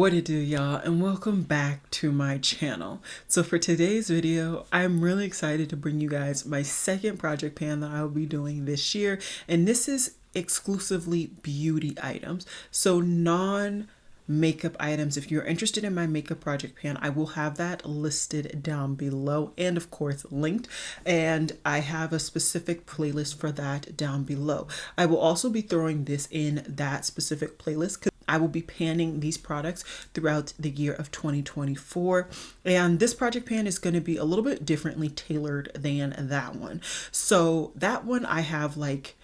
What it do, y'all, and welcome back to my channel. So for today's video, I'm really excited to bring you guys my second project pan that I will be doing this year, and this is exclusively beauty items. So non-makeup items. If you're interested in my makeup project pan, I will have that listed down below and of course linked, and I have a specific playlist for that down below. I will also be throwing this in that specific playlist. I will be panning these products throughout the year of 2024. And this project pan is going to be a little bit differently tailored than that one. So that one I have like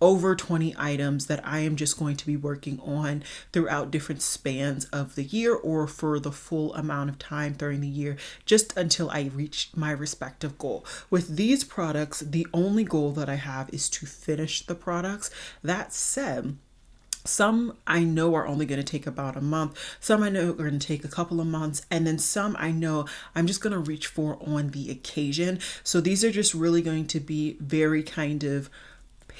over 20 items that I am just going to be working on throughout different spans of the year or for the full amount of time during the year, just until I reach my respective goal. With these products, the only goal that I have is to finish the products. That said, some I know are only going to take about a month. Some I know are going to take a couple of months. And then some I know I'm just going to reach for on the occasion. So these are just really going to be very kind of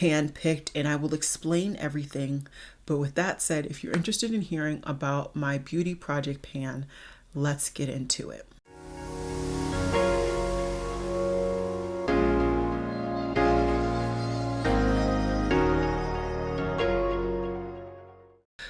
hand-picked, and I will explain everything. But with that said, if you're interested in hearing about my beauty project pan, let's get into it.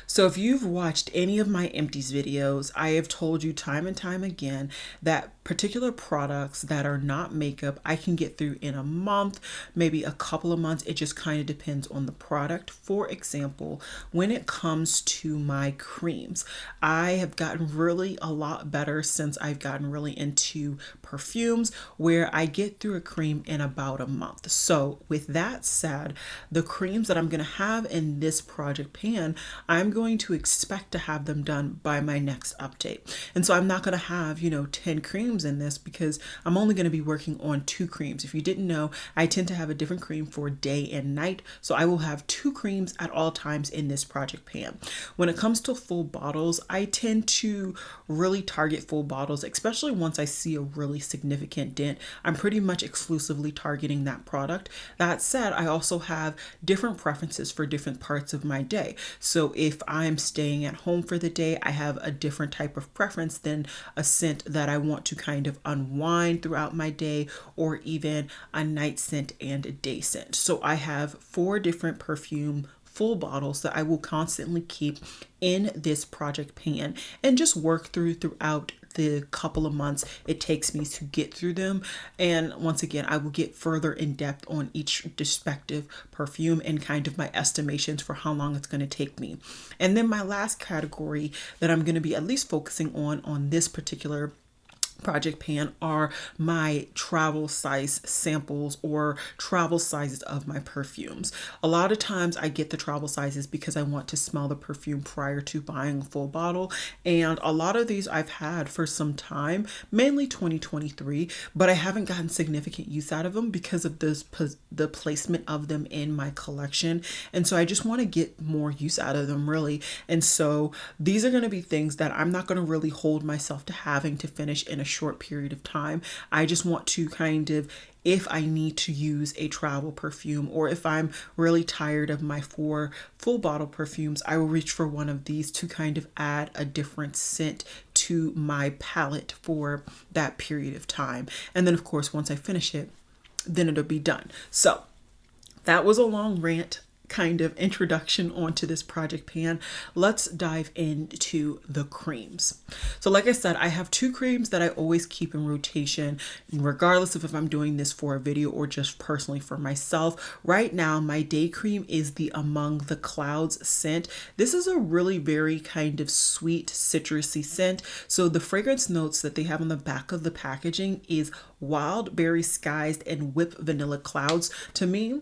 So if you've watched any of my empties videos, I have told you time and time again that particular products that are not makeup, I can get through in a month, maybe a couple of months. It just kind of depends on the product. For example, when it comes to my creams, I have gotten really a lot better since I've gotten really into perfumes, where I get through a cream in about a month. So with that said, the creams that I'm going to have in this project pan, I'm going to expect to have them done by my next update. And so I'm not going to have, 10 creams in this because I'm only going to be working on 2 creams. If you didn't know, I tend to have a different cream for day and night. So I will have 2 creams at all times in this project pan. When it comes to full bottles, I tend to really target full bottles, especially once I see a really significant dent. I'm pretty much exclusively targeting that product. That said, I also have different preferences for different parts of my day. So if I'm staying at home for the day, I have a different type of preference than a scent that I want to kind of unwind throughout my day, or even a night scent and a day scent. So I have 4 different perfume full bottles that I will constantly keep in this project pan and just work throughout the couple of months it takes me to get through them. And once again, I will get further in depth on each respective perfume and kind of my estimations for how long it's going to take me. And then my last category that I'm going to be at least focusing on this particular project pan are my travel size samples or travel sizes of my perfumes. A lot of times I get the travel sizes because I want to smell the perfume prior to buying a full bottle, and a lot of these I've had for some time, mainly 2023, but I haven't gotten significant use out of them because of the placement of them in my collection. And so I just want to get more use out of them, really. And so these are going to be things that I'm not going to really hold myself to having to finish in a short period of time. I just want to kind of, if I need to use a travel perfume, or if I'm really tired of my 4 full bottle perfumes, I will reach for one of these to kind of add a different scent to my palette for that period of time. And then of course, once I finish it, then it'll be done. So that was a long rant kind of introduction onto this project pan. Let's dive into the creams. So like I said, I have 2 creams that I always keep in rotation, regardless of if I'm doing this for a video or just personally for myself. Right now, my day cream is the Among the Clouds scent. This is a really very kind of sweet citrusy scent. So the fragrance notes that they have on the back of the packaging is wild berry skies and whipped vanilla clouds. To me,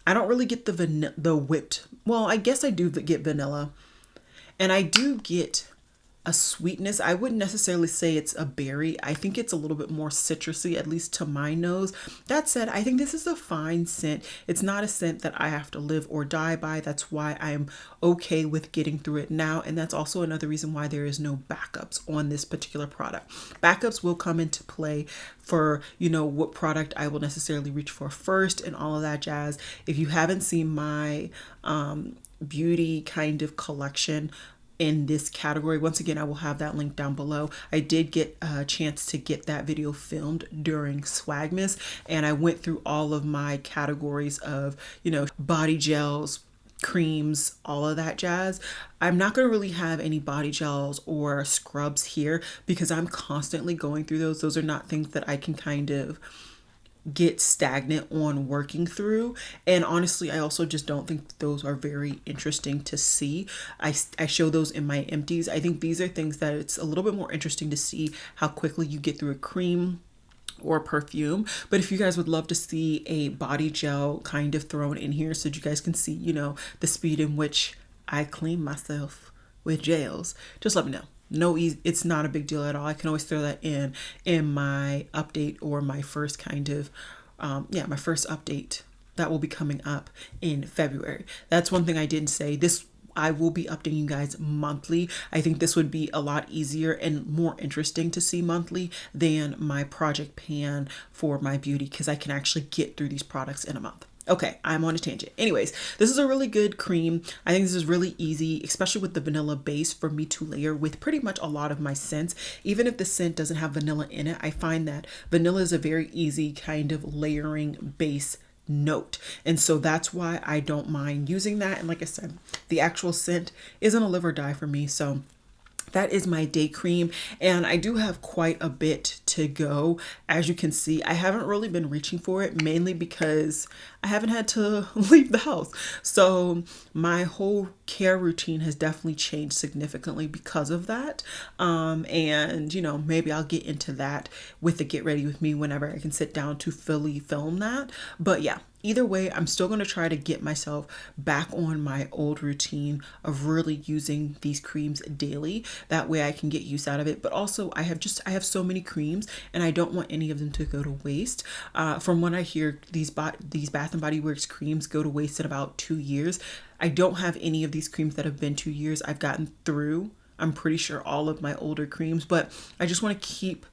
I don't really get the whipped. Well, I guess I do get vanilla, and I do get a sweetness. I wouldn't necessarily say it's a berry. I think it's a little bit more citrusy, at least to my nose. That said, I think this is a fine scent. It's not a scent that I have to live or die by. That's why I'm okay with getting through it now. And that's also another reason why there is no backups on this particular product. Backups will come into play for, what product I will necessarily reach for first and all of that jazz. If you haven't seen my beauty kind of collection in this category. Once again, I will have that link down below. I did get a chance to get that video filmed during Swagmas, and I went through all of my categories of, body gels, creams, all of that jazz. I'm not going to really have any body gels or scrubs here because I'm constantly going through those. Those are not things that I can kind of get stagnant on working through. And honestly, I also just don't think those are very interesting to see. I show those in my empties. I think these are things that it's a little bit more interesting to see how quickly you get through a cream or perfume. But if you guys would love to see a body gel kind of thrown in here so that you guys can see, the speed in which I clean myself with gels, just let me know. No, it's not a big deal at all. I can always throw that in my update or my first kind of, my first update that will be coming up in February. That's one thing I didn't say. I will be updating you guys monthly. I think this would be a lot easier and more interesting to see monthly than my project pan for my beauty, because I can actually get through these products in a month. Okay, I'm on a tangent. Anyways, this is a really good cream. I think this is really easy, especially with the vanilla base, for me to layer with pretty much a lot of my scents. Even if the scent doesn't have vanilla in it, I find that vanilla is a very easy kind of layering base note. And so that's why I don't mind using that. And like I said, the actual scent isn't a live or die for me. So that is my day cream, and I do have quite a bit to go. As you can see, I haven't really been reaching for it, mainly because I haven't had to leave the house. So my whole care routine has definitely changed significantly because of that. And maybe I'll get into that with the Get Ready With Me whenever I can sit down to fully film that. But yeah, either way, I'm still going to try to get myself back on my old routine of really using these creams daily. That way I can get use out of it. But also I have so many creams, and I don't want any of them to go to waste. From what I hear, these Bath & Body Works creams go to waste in about 2 years. I don't have any of these creams that have been 2 years. I've gotten through, I'm pretty sure, all of my older creams, but I just want to keep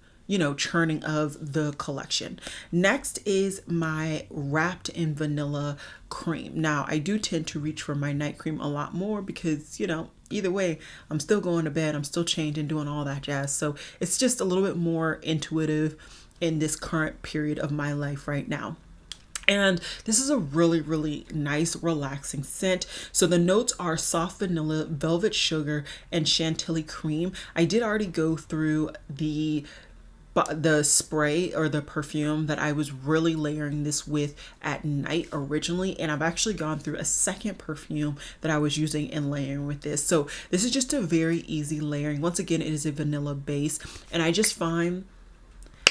churning of the collection. Next is my Wrapped in Vanilla cream. Now, I do tend to reach for my night cream a lot more because, either way, I'm still going to bed, I'm still changing, doing all that jazz. So it's just a little bit more intuitive in this current period of my life right now. And this is a really, really nice, relaxing scent. So the notes are soft vanilla, velvet sugar, and chantilly cream. I did already go through the spray or the perfume that I was really layering this with at night originally, and I've actually gone through a second perfume that I was using and layering with this. So this is just a very easy layering. Once again, it is a vanilla base, and I just find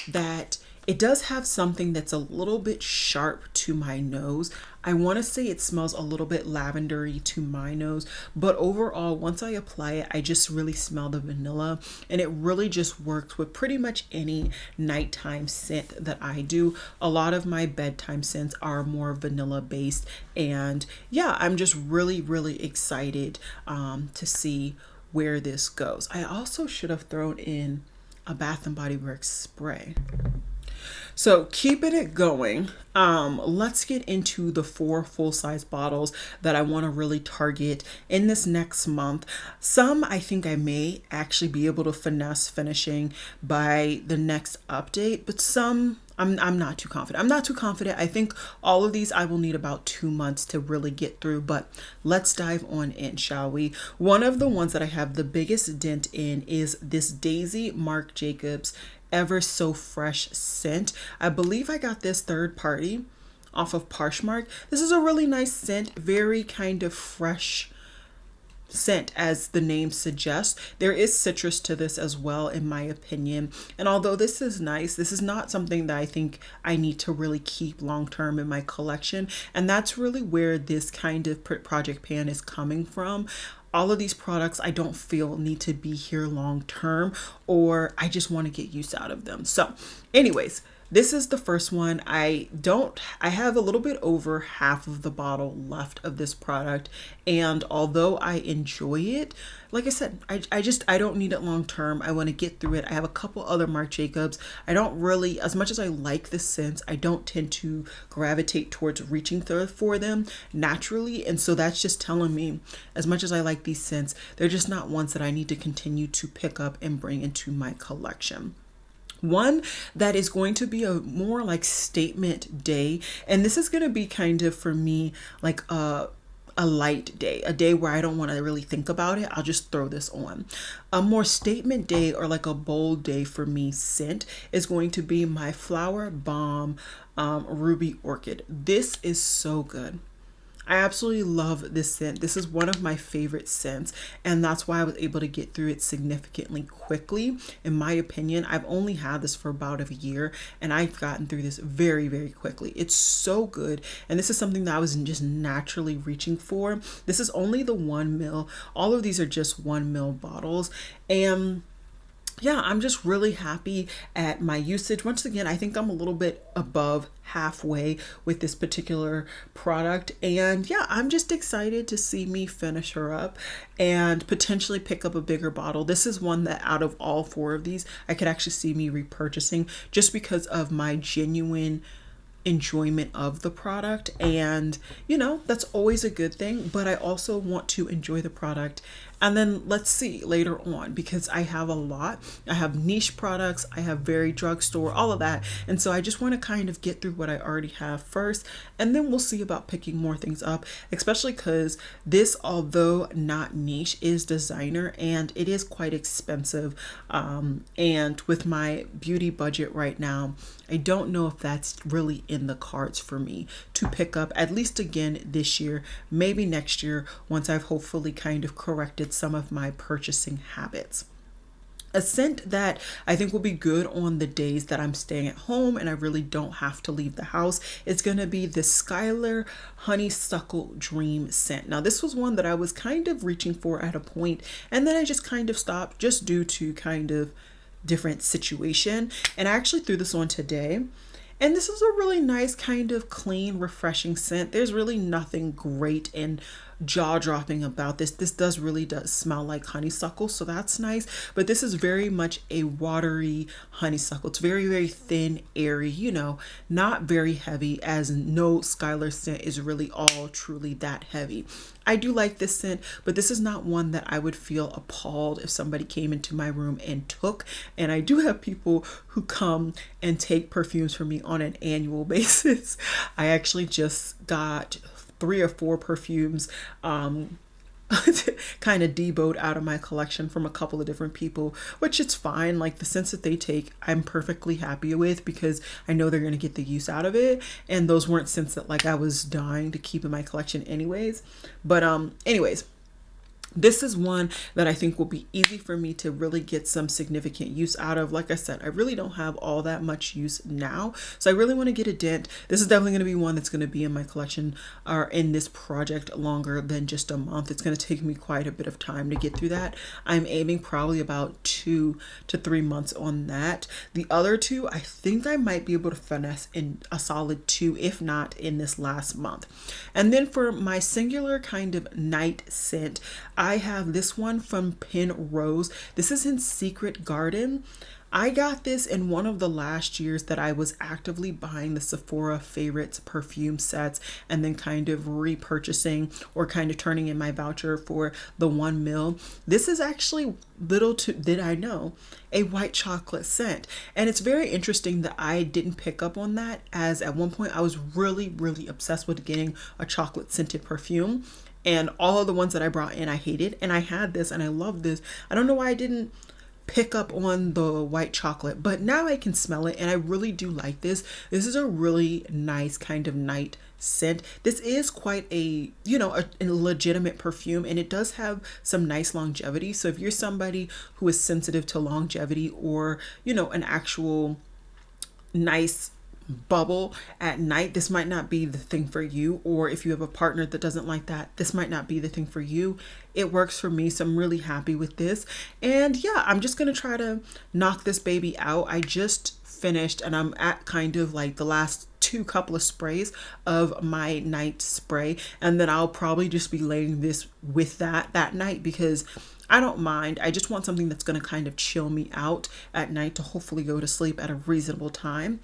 that it does have something that's a little bit sharp to my nose. I want to say it smells a little bit lavendery to my nose, but overall, once I apply it, I just really smell the vanilla, and it really just works with pretty much any nighttime scent that I do. A lot of my bedtime scents are more vanilla based, and yeah, I'm just really, really excited to see where this goes. I also should have thrown in a Bath & Body Works spray. So keeping it going, let's get into the 4 full-size bottles that I want to really target in this next month. Some I think I may actually be able to finesse finishing by the next update, but some I'm not too confident. I'm not too confident. I think all of these I will need about 2 months to really get through, but let's dive on in, shall we? One of the ones that I have the biggest dent in is this Daisy Marc Jacobs Ever So Fresh scent. I believe I got this third party off of Poshmark. This is a really nice scent, very kind of fresh scent as the name suggests. There is citrus to this as well, in my opinion. And although this is nice, this is not something that I think I need to really keep long term in my collection. And that's really where this kind of project pan is coming from. All of these products I don't feel need to be here long term, or I just want to get use out of them. So anyways, This is the first one. I have a little bit over half of the bottle left of this product. And although I enjoy it, like I said, I don't need it long term. I want to get through it. I have a couple other Marc Jacobs. I don't really, as much as I like the scents, I don't tend to gravitate towards reaching for them naturally. And so that's just telling me, as much as I like these scents, they're just not ones that I need to continue to pick up and bring into my collection. One that is going to be a more like statement day, and this is going to be kind of for me like a light day, a day where I don't want to really think about it. I'll just throw this on. A more statement day or like a bold day for me scent is going to be my Flower Bomb Ruby Orchid. This is so good. I absolutely love this scent. This is one of my favorite scents, and that's why I was able to get through it significantly quickly. In my opinion, I've only had this for about a year, and I've gotten through this very, very quickly. It's so good, and this is something that I was just naturally reaching for. This is only the 1 ml. All of these are just 1 ml bottles, and yeah, I'm just really happy at my usage. Once again, I think I'm a little bit above halfway with this particular product. And yeah, I'm just excited to see me finish her up and potentially pick up a bigger bottle. This is one that out of all 4 of these, I could actually see me repurchasing just because of my genuine enjoyment of the product. And that's always a good thing, but I also want to enjoy the product. And then let's see later on, because I have a lot. I have niche products, I have very drugstore, all of that. And so I just want to kind of get through what I already have first, and then we'll see about picking more things up, especially because this, although not niche, is designer and it is quite expensive. And with my beauty budget right now, I don't know if that's really in the cards for me to pick up, at least again this year, maybe next year, once I've hopefully kind of corrected some of my purchasing habits. A scent that I think will be good on the days that I'm staying at home and I really don't have to leave the house is going to be the Skylar Honeysuckle Dream scent. Now, this was one that I was kind of reaching for at a point, and then I just kind of stopped just due to kind of different situation. And I actually threw this on today. And this is a really nice kind of clean, refreshing scent. There's really nothing great and jaw-dropping about this. This does smell like honeysuckle, so that's nice. But this is very much a watery honeysuckle. It's very, very thin, airy, not very heavy, as no Skylar scent is really all truly that heavy. I do like this scent, but this is not one that I would feel appalled if somebody came into my room and took. And I do have people who come and take perfumes from me on an annual basis. I actually just got 3 or 4 perfumes kind of deboed out of my collection from a couple of different people, which it's fine. Like, the scents that they take, I'm perfectly happy with because I know they're going to get the use out of it. And those weren't scents that like I was dying to keep in my collection anyways. But anyways, this is one that I think will be easy for me to really get some significant use out of. Like I said, I really don't have all that much use now, so I really want to get a dent. This is definitely going to be one that's going to be in my collection or in this project longer than just a month. It's going to take me quite a bit of time to get through that. I'm aiming probably about 2 to 3 months on that. The other 2, I think I might be able to finesse in a solid 2, if not in this last month. And then for my singular kind of night scent, I have this one from Penrose. This is in Secret Garden. I got this in one of the last years that I was actively buying the Sephora favorites perfume sets and then kind of repurchasing or kind of turning in my voucher for the 1 ml. This is actually, little did I know, a white chocolate scent. And it's very interesting that I didn't pick up on that, as at one point I was really, really obsessed with getting a chocolate scented perfume. And all of the ones that I brought in, I hated. And I had this and I love this. I don't know why I didn't pick up on the white chocolate, but now I can smell it and I really do like this. This is a really nice kind of night scent. This is quite a legitimate perfume, and it does have some nice longevity. So if you're somebody who is sensitive to longevity or, an actual nice bubble at night, this might not be the thing for you. Or if you have a partner that doesn't like that, this might not be the thing for you. It works for me, so I'm really happy with this. And yeah, I'm just gonna try to knock this baby out. I just finished and I'm at kind of like the last couple of sprays of my night spray, and then I'll probably just be laying this with that night, because I don't mind. I just want something that's going to kind of chill me out at night to hopefully go to sleep at a reasonable time.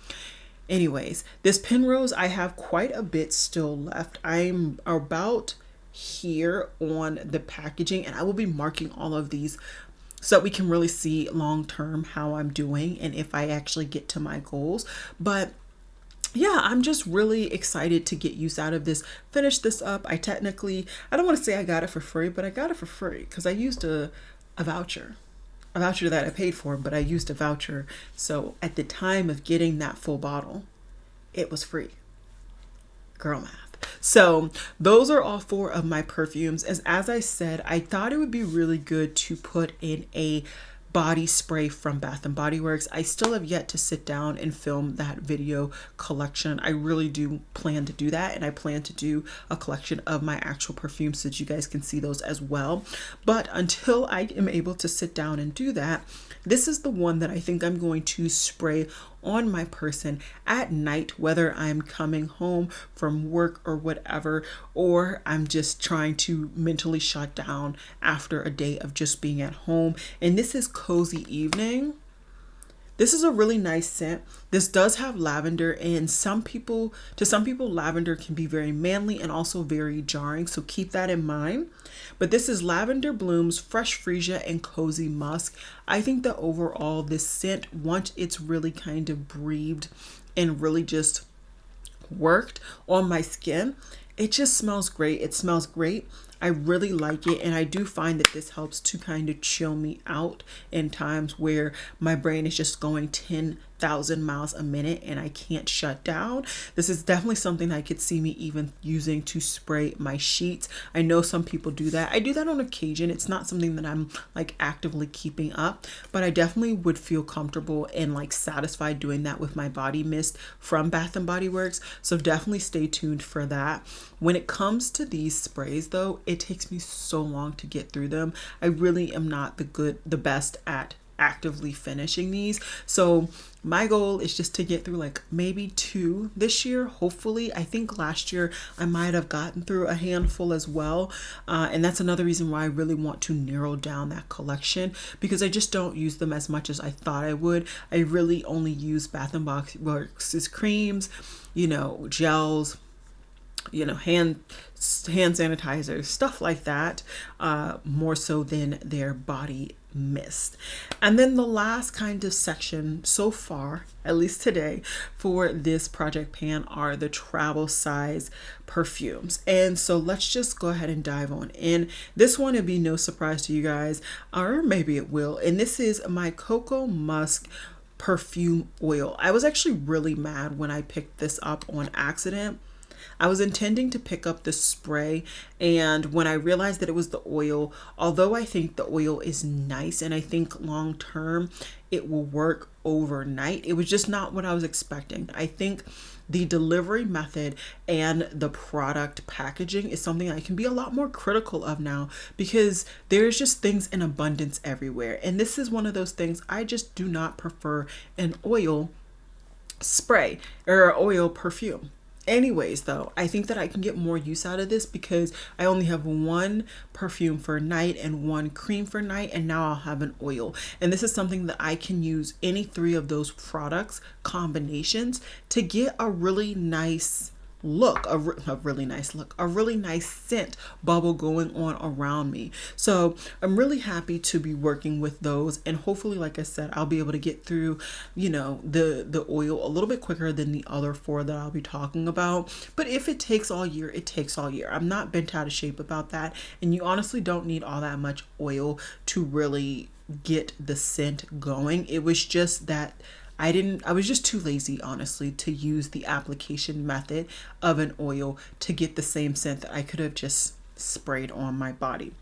Anyways, this Penrose, I have quite a bit still left. I'm about here on the packaging, and I will be marking all of these so that we can really see long term how I'm doing and if I actually get to my goals. But yeah, I'm just really excited to get use out of this, finish this up. I don't want to say I got it for free, but I got it for free because I used a voucher. A voucher that I paid for, but I used a voucher. So at the time of getting that full bottle, it was free. Girl math. So those are all 4 of my perfumes. As I said, I thought it would be really good to put in a body spray from Bath and Body Works. I still have yet to sit down and film that video collection. I really do plan to do that, and I plan to do a collection of my actual perfumes so that you guys can see those as well. But until I am able to sit down and do that, this is the one that I think I'm going to spray on my person at night, whether I'm coming home from work or whatever, or I'm just trying to mentally shut down after a day of just being at home. And this is Cozy Evening. This is a really nice scent. This does have lavender, and to some people, lavender can be very manly and also very jarring. So keep that in mind. But this is Lavender Blooms, Fresh Freesia, and Cozy Musk. I think that overall this scent, once it's really kind of breathed and really just worked on my skin, it just smells great. It smells great. I really like it, and I do find that this helps to kind of chill me out in times where my brain is just going 10,000 miles a minute and I can't shut down. This is definitely something I could see me even using to spray my sheets. I know some people do that. I do that on occasion. It's not something that I'm like actively keeping up, but I definitely would feel comfortable and like satisfied doing that with my body mist from Bath and Body Works. So definitely stay tuned for that. When it comes to these sprays though, it takes me so long to get through them. I really am not the best at actively finishing these. So my goal is just to get through like maybe 2 this year, hopefully. I think last year I might have gotten through a handful as well. And that's another reason why I really want to narrow down that collection, because I just don't use them as much as I thought I would. I really only use Bath and Body Works creams, gels, hand sanitizers, stuff like that, more so than their body mist. And then the last kind of section so far, at least today, for this project pan are the travel size perfumes. And so let's just go ahead and dive on in. This one would be no surprise to you guys, or maybe it will. And this is my Cocoa Musk perfume oil. I was actually really mad when I picked this up on accident. I was intending to pick up the spray, and when I realized that it was the oil, although I think the oil is nice and I think long term it will work overnight, it was just not what I was expecting. I think the delivery method and the product packaging is something I can be a lot more critical of now, because there's just things in abundance everywhere. And this is one of those things I just do not prefer an oil spray or oil perfume. Anyways, though, I think that I can get more use out of this because I only have 1 perfume for night and 1 cream for night, and now I'll have an oil. And this is something that I can use any 3 of those products combinations to get a really nice look, a really nice scent bubble going on around me. So I'm really happy to be working with those, and hopefully, like I said, I'll be able to get through the oil a little bit quicker than the other 4 that I'll be talking about. But if it takes all year, it takes all year. I'm not bent out of shape about that, and you honestly don't need all that much oil to really get the scent going. It was just that I was just too lazy, honestly, to use the application method of an oil to get the same scent that I could have just sprayed on my body.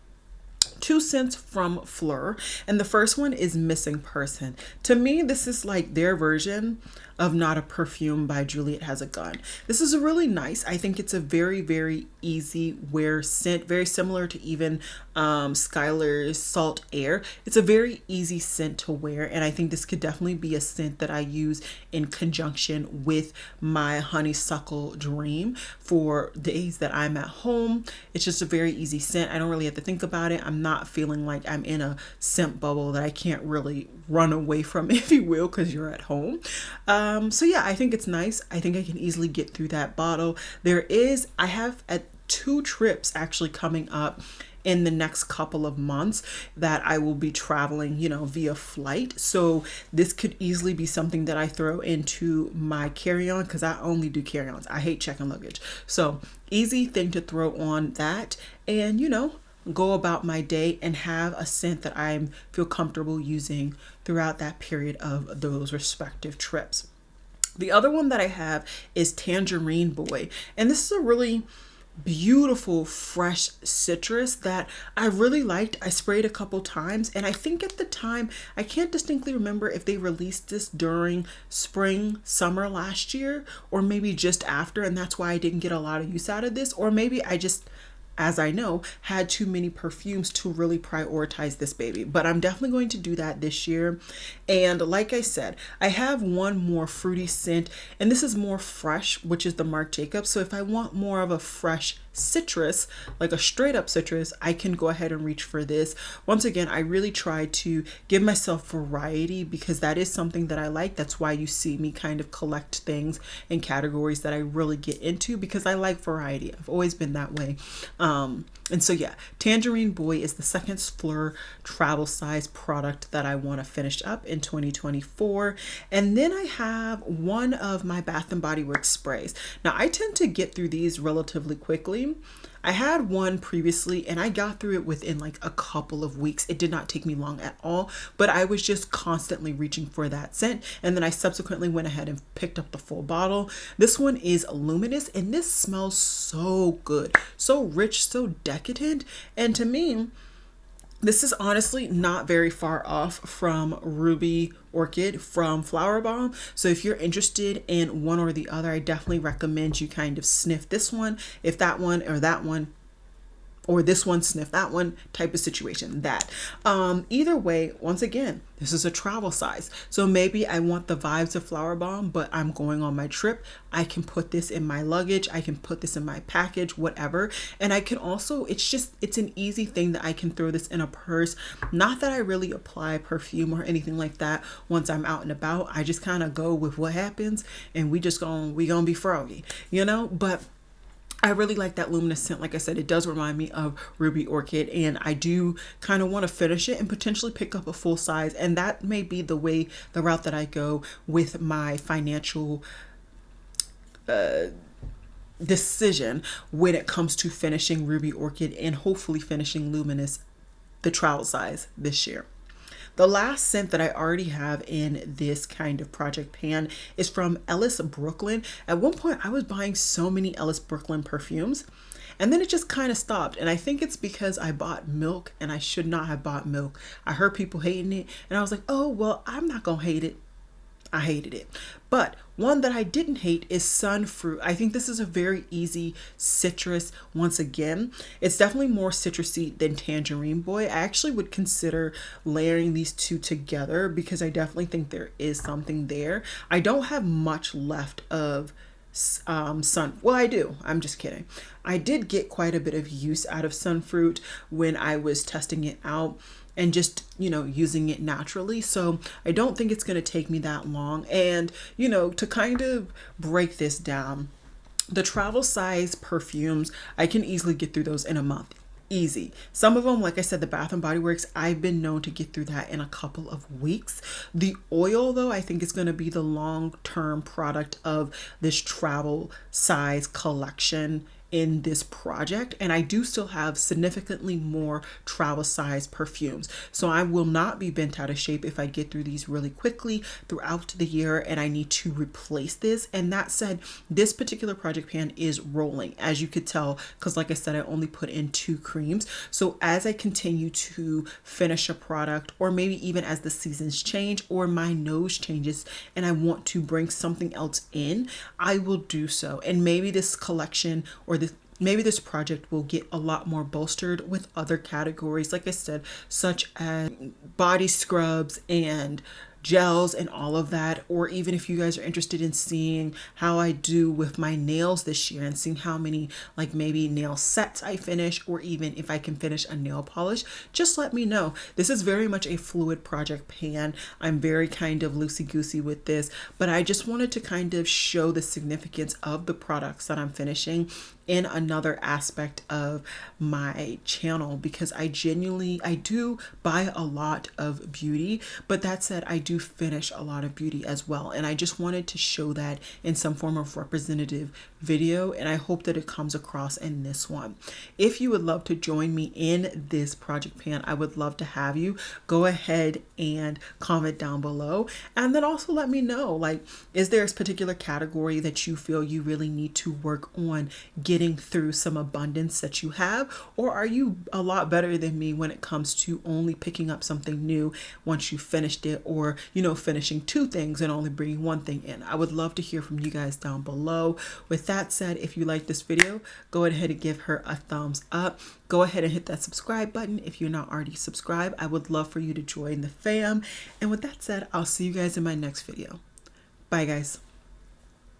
two scents from Fleur, and the first one is Missing Person. To me, this is like their version of Not a Perfume by Juliet Has a Gun. This is a really nice, I think it's a very, very easy wear scent, very similar to even Skylar's Salt Air. It's a very easy scent to wear, and I think this could definitely be a scent that I use in conjunction with my Honeysuckle Dream for days that I'm at home. It's just a very easy scent. I don't really have to think about it. I'm not feeling like I'm in a scent bubble that I can't really run away from, if you will, because you're at home. So yeah, I think it's nice. I think I can easily get through that bottle. I have two trips actually coming up in the next couple of months that I will be traveling, via flight. So this could easily be something that I throw into my carry-on, because I only do carry-ons. I hate checking luggage. So easy thing to throw on that, and go about my day and have a scent that I feel comfortable using throughout that period of those respective trips. The other one that I have is Tangerine Boy, and this is a really beautiful fresh citrus that I really liked. I sprayed a couple times, and I think at the time, I can't distinctly remember if they released this during spring, summer last year, or maybe just after, and that's why I didn't get a lot of use out of this, or maybe I just, as I know, had too many perfumes to really prioritize this baby. But I'm definitely going to do that this year. And like I said, I have one more fruity scent, and this is more fresh, which is the Marc Jacobs. So if I want more of a fresh citrus, like a straight up citrus, I can go ahead and reach for this. Once again, I really try to give myself variety, because that is something that I like. That's why you see me kind of collect things in categories that I really get into, because I like variety. I've always been that way. And so yeah, Tangerine Boy is the second Fleur travel size product that I want to finish up in 2024. And then I have one of my Bath and Body Works sprays. Now I tend to get through these relatively quickly. I had one previously and I got through it within like a couple of weeks. It did not take me long at all, but I was just constantly reaching for that scent. And then I subsequently went ahead and picked up the full bottle. This one is Luminous, and this smells so good, so rich, so decadent. And to me, this is honestly not very far off from Ruby Orchid from Flower Bomb. So if you're interested in one or the other, I definitely recommend you kind of sniff this one, if that one or that one, or this one, sniff that one type of situation. Either way, once again, this is a travel size. So maybe I want the vibes of Flower Bomb, but I'm going on my trip. I can put this in my luggage. I can put this in my package, whatever. And I can also, it's an easy thing that I can throw this in a purse. Not that I really apply perfume or anything like that once I'm out and about. I just kind of go with what happens, and we gonna be froggy, but I really like that Luminous scent. Like I said, it does remind me of Ruby Orchid, and I do kind of want to finish it and potentially pick up a full size. And that may be the route that I go with my financial decision when it comes to finishing Ruby Orchid and hopefully finishing Luminous, the travel size, this year. The last scent that I already have in this kind of project pan is from Ellis Brooklyn. At one point, I was buying so many Ellis Brooklyn perfumes, and then it just kind of stopped. And I think it's because I bought Milk, and I should not have bought Milk. I heard people hating it, and I was like, oh, well, I'm not going to hate it. I hated it. But one that I didn't hate is Sunfruit. I think this is a very easy citrus. Once again, it's definitely more citrusy than Tangerine Boy. I actually would consider layering these two together because I definitely think there is something there. I don't have much left of well, I do. I'm just kidding. I did get quite a bit of use out of Sunfruit when I was testing it out and just, using it naturally. So I don't think it's going to take me that long. And, to kind of break this down, the travel size perfumes, I can easily get through those in a month. Easy. Some of them, like I said, the Bath and Body Works, I've been known to get through that in a couple of weeks. The oil, though, I think is going to be the long-term product of this travel size collection in this project, and I do still have significantly more travel size perfumes. So I will not be bent out of shape if I get through these really quickly throughout the year and I need to replace this. And that said, this particular project pan is rolling, as you could tell, because like I said, I only put in 2 creams. So as I continue to finish a product, or maybe even as the seasons change or my nose changes and I want to bring something else in, I will do so. And maybe this collection or maybe this project will get a lot more bolstered with other categories, like I said, such as body scrubs and gels and all of that. Or even if you guys are interested in seeing how I do with my nails this year and seeing how many like maybe nail sets I finish, or even if I can finish a nail polish, just let me know. This is very much a fluid project pan. I'm very kind of loosey-goosey with this, but I just wanted to kind of show the significance of the products that I'm finishing in another aspect of my channel, because I do buy a lot of beauty, but that said, I do finish a lot of beauty as well. And I just wanted to show that in some form of representative video, and I hope that it comes across in this one. If you would love to join me in this project pan, I would love to have you. Go ahead and comment down below, and then also let me know, like, is there a particular category that you feel you really need to work on getting through some abundance that you have, or are you a lot better than me when it comes to only picking up something new once you finished it, or finishing 2 things and only bringing 1 thing in? I would love to hear from you guys down below. With that said, if you like this video, go ahead and give her a thumbs up. Go ahead and hit that subscribe button if you're not already subscribed. I would love for you to join the fam. And with that said, I'll see you guys in my next video. Bye guys.